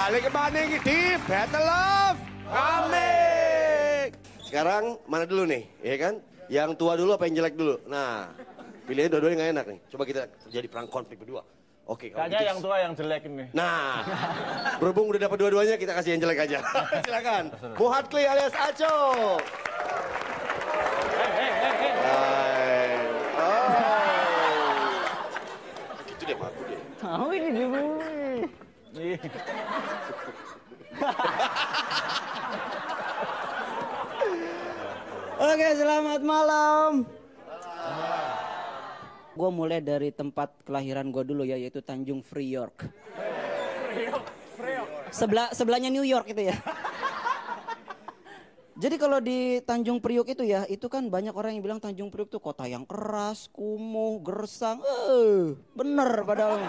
Balik ke Banding di Battle of Comic. Sekarang mana dulu nih, ya kan? Yang tua dulu apa yang jelek dulu? Nah, pilihannya dua-duanya nggak enak nih. Coba kita terjadi perang konflik berdua. Oke, kalau Kayaknya gitu. yang tua yang jelek ini. Nah, berhubung udah dapat dua-duanya, kita kasih yang jelek aja. Silakan. Muhadli alias Aco. Hai. Oh. Gitu deh, Pak. Tahu ini dulu. Oke, selamat malam. Gue mulai dari tempat kelahiran gue dulu ya, yaitu Tanjung Priok. Sebelahnya New York itu ya. Jadi kalau di Tanjung Priok itu ya, itu kan banyak orang yang bilang Tanjung Priok itu kota yang keras, kumuh, gersang. Bener padahal.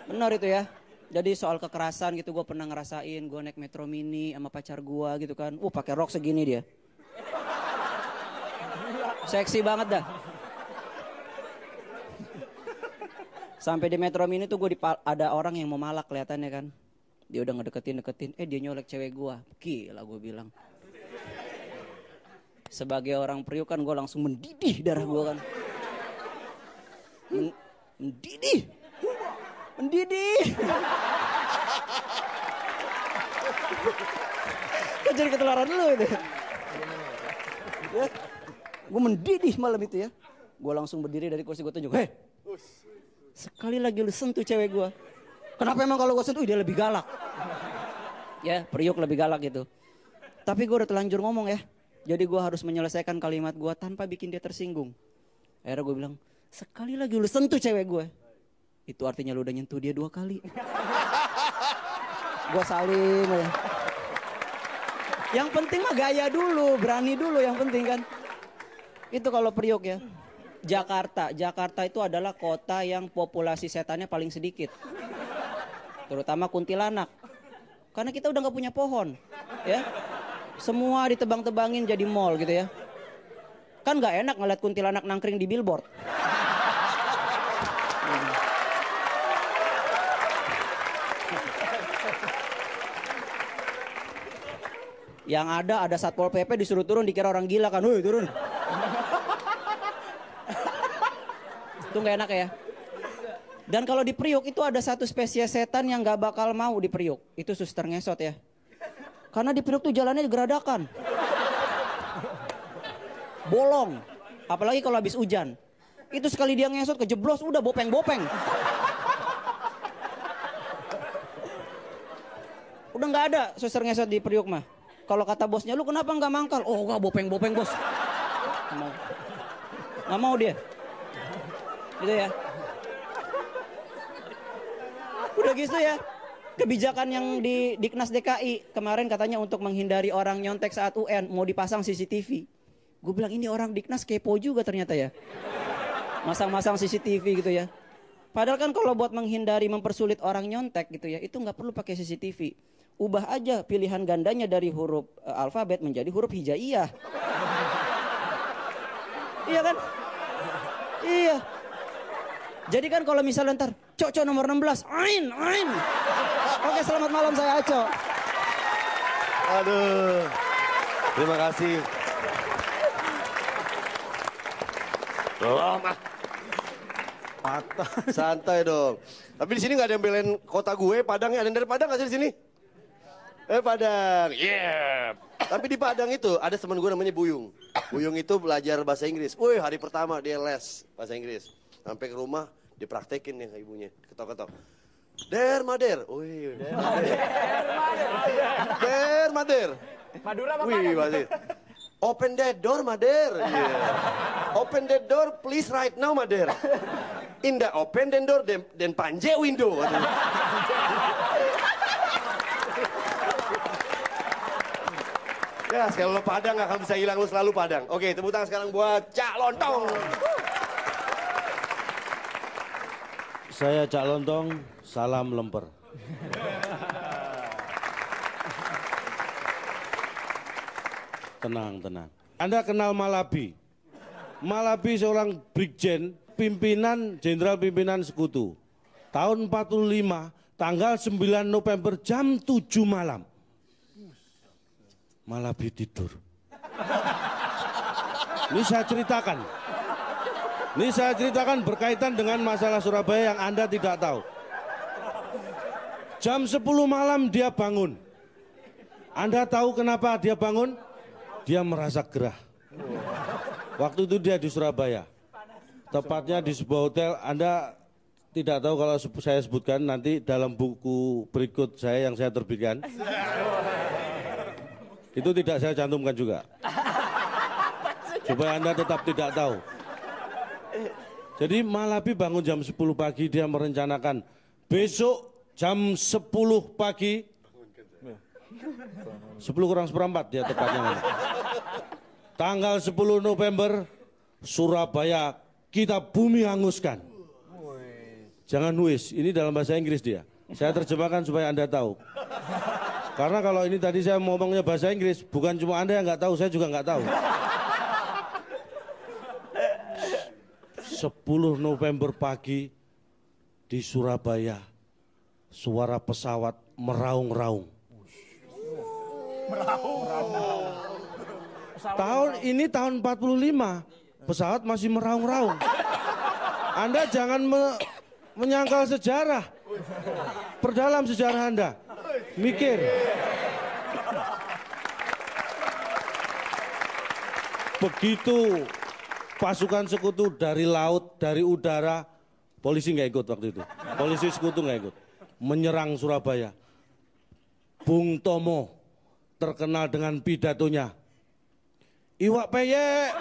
Bener itu ya. Jadi soal kekerasan gitu gue pernah ngerasain, gue naik metro mini sama pacar gue gitu kan. Pakai rok segini dia. Seksi banget dah. Sampai di metro mini tuh ada orang yang mau malak kelihatannya kan. Dia udah ngedeketin, dia nyolek cewek gue. Gila gue bilang. Sebagai orang Priok kan gue langsung mendidih darah gue kan. Mendidih. Kan jadi ketularan dulu itu. Ya. Gue mendidih malam itu ya. Gue langsung berdiri dari kursi gue tunjuk. Hei, sekali lagi lu sentuh cewek gue. Kenapa emang kalau gue sentuh dia lebih galak? Ya, Priok lebih galak gitu. Tapi gue udah telanjur ngomong ya. Jadi gue harus menyelesaikan kalimat gue tanpa bikin dia tersinggung. Akhirnya gue bilang, sekali lagi lu sentuh cewek gue. Itu artinya lu udah nyentuh dia 2 kali. Gue salim ya. Yang penting mah gaya dulu, berani dulu yang penting kan. Itu kalau Priok ya. Jakarta itu adalah kota yang populasi setannya paling sedikit. Terutama kuntilanak. Karena kita udah gak punya pohon. Ya. Semua ditebang-tebangin jadi mall gitu ya. Kan gak enak ngeliat kuntilanak nangkring di billboard. Yang ada Satpol PP disuruh turun dikira orang gila kan. Woi turun. Itu gak enak ya. Dan kalau di Priok itu ada satu spesies setan yang gak bakal mau di Priok. Itu suster ngesot ya. Karena di Priok tuh jalannya geradakan. Bolong. Apalagi kalau habis hujan. Itu sekali dia ngesot kejeblos udah bopeng-bopeng. Udah gak ada suster ngesot di Priok mah. Kalau kata bosnya, lu kenapa nggak mangkal? Oh, nggak bopeng-bopeng bos. Nggak mau dia. Gitu ya. Udah gitu ya. Kebijakan yang di Diknas DKI kemarin katanya untuk menghindari orang nyontek saat UN mau dipasang CCTV. Gue bilang ini orang Diknas kepo juga ternyata ya. Masang-masang CCTV gitu ya. Padahal kan kalau buat menghindari mempersulit orang nyontek gitu ya, itu nggak perlu pakai CCTV. Ubah aja pilihan gandanya dari huruf alfabet menjadi huruf hijaiyah. Iya kan? Iya. Jadi kan kalau misalnya ntar, Cok nomor 16, Ain. Oke, selamat malam saya Aco. Aduh, terima kasih. Belum patah. Santai dong. Tapi di sini nggak ada yang belain kota gue, Padang. Ada yang dari Padang nggak sih di sini? Padang, yeah. Tapi di Padang itu ada teman gue namanya Buyung. Buyung itu belajar bahasa Inggris. Wih, hari pertama dia les bahasa Inggris. Sampai ke rumah dipraktekin nih ibunya, ketok-ketok. Der Mader, wih, Der Mader. Madura apa Wih, masih. Open that door, Mader. Yeah. Open that door, please right now, Mader. Indah open that door, then panje window. Ya, sekali lo Padang gak akan bisa hilang, lo selalu Padang. Oke, tepuk tangan sekarang buat Cak Lontong. Saya Cak Lontong, salam lemper. Tenang. Anda kenal Malabi? Malabi seorang brigjen, jenderal pimpinan sekutu. Tahun 45 Tanggal 9 November jam 7 malam. Malabi tidur. Ini saya ceritakan. Ini saya ceritakan berkaitan dengan masalah Surabaya yang Anda tidak tahu. Jam 10 malam dia bangun. Anda tahu kenapa dia bangun? Dia merasa gerah. Waktu itu dia di Surabaya. Tepatnya di sebuah hotel. Anda tidak tahu kalau saya sebutkan nanti dalam buku berikut saya yang saya terbitkan. Itu tidak saya cantumkan juga. Supaya Anda tetap tidak tahu. Jadi Malabi bangun jam 10 pagi, dia merencanakan besok jam 10 pagi, 10 kurang seperempat dia tepatnya. Tanggal 10 November, Surabaya kita bumi hanguskan. Jangan wis, ini dalam bahasa Inggris dia. Saya terjemahkan supaya Anda tahu. Karena kalau ini tadi saya ngomongnya bahasa Inggris, bukan cuma Anda yang nggak tahu, saya juga nggak tahu. 10 November pagi di Surabaya, suara pesawat meraung-raung. Tahun ini tahun 45, pesawat masih meraung-raung. Anda jangan menyangkal sejarah. Perdalam sejarah Anda. Mikir. Begitu pasukan sekutu dari laut, dari udara, polisi nggak ikut waktu itu. Polisi sekutu nggak ikut. Menyerang Surabaya. Bung Tomo terkenal dengan pidatonya. Iwak peyek.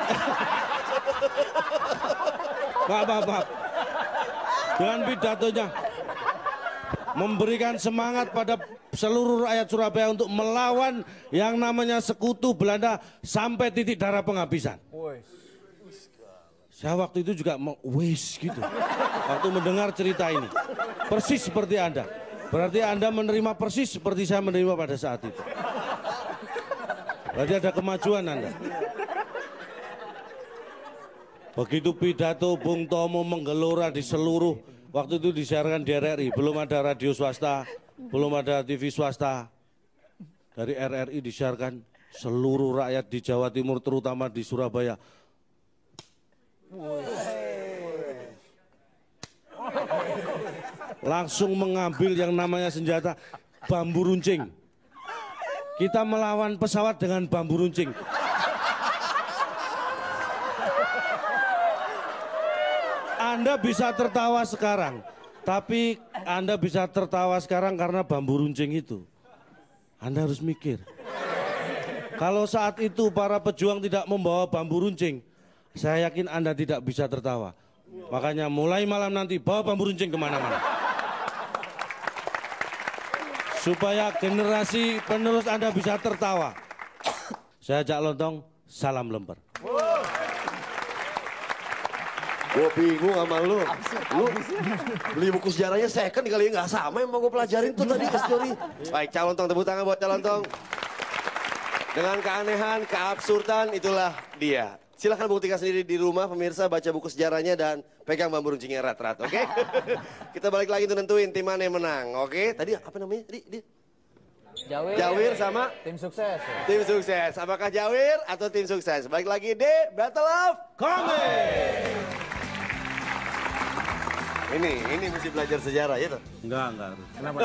Maaf. Dengan pidatonya. Memberikan semangat pada seluruh rakyat Surabaya untuk melawan yang namanya sekutu Belanda sampai titik darah penghabisan. Saya waktu itu juga wis gitu. Waktu mendengar cerita ini. Persis seperti Anda. Berarti Anda menerima persis seperti saya menerima pada saat itu. Berarti ada kemajuan Anda. Begitu pidato Bung Tomo menggelora di seluruh, waktu itu disiarkan di RRI, belum ada radio swasta, belum ada TV swasta. Dari RRI disiarkan seluruh rakyat di Jawa Timur, terutama di Surabaya. Langsung mengambil yang namanya senjata bambu runcing. Kita melawan pesawat dengan bambu runcing. Anda bisa tertawa sekarang, tapi Anda bisa tertawa sekarang karena bambu runcing itu. Anda harus mikir. Kalau saat itu para pejuang tidak membawa bambu runcing, saya yakin Anda tidak bisa tertawa. Makanya mulai malam nanti bawa bambu runcing kemana-mana. Supaya generasi penerus Anda bisa tertawa. Saya ajak lontong, salam lemper. Gue bingung sama lu. Lu beli buku sejarahnya second kali ya, nggak sama yang mau gue pelajarin tuh tadi history. Baik, Calontong, tepuk tangan buat Calontong. Dengan keanehan, keabsurdan, itulah dia. Silahkan buktikan sendiri di rumah, pemirsa, baca buku sejarahnya dan pegang bambu runcingnya erat-erat, oke? Kita balik lagi untuk nentuin tim mana yang menang, oke? Tadi apa namanya? Tadi Jawir sama? Tim sukses. Tim sukses. Apakah Jawir atau tim sukses? Balik lagi di Battle of Comment. Ini mesti belajar sejarah ya tuh? Enggak harus. Kenapa?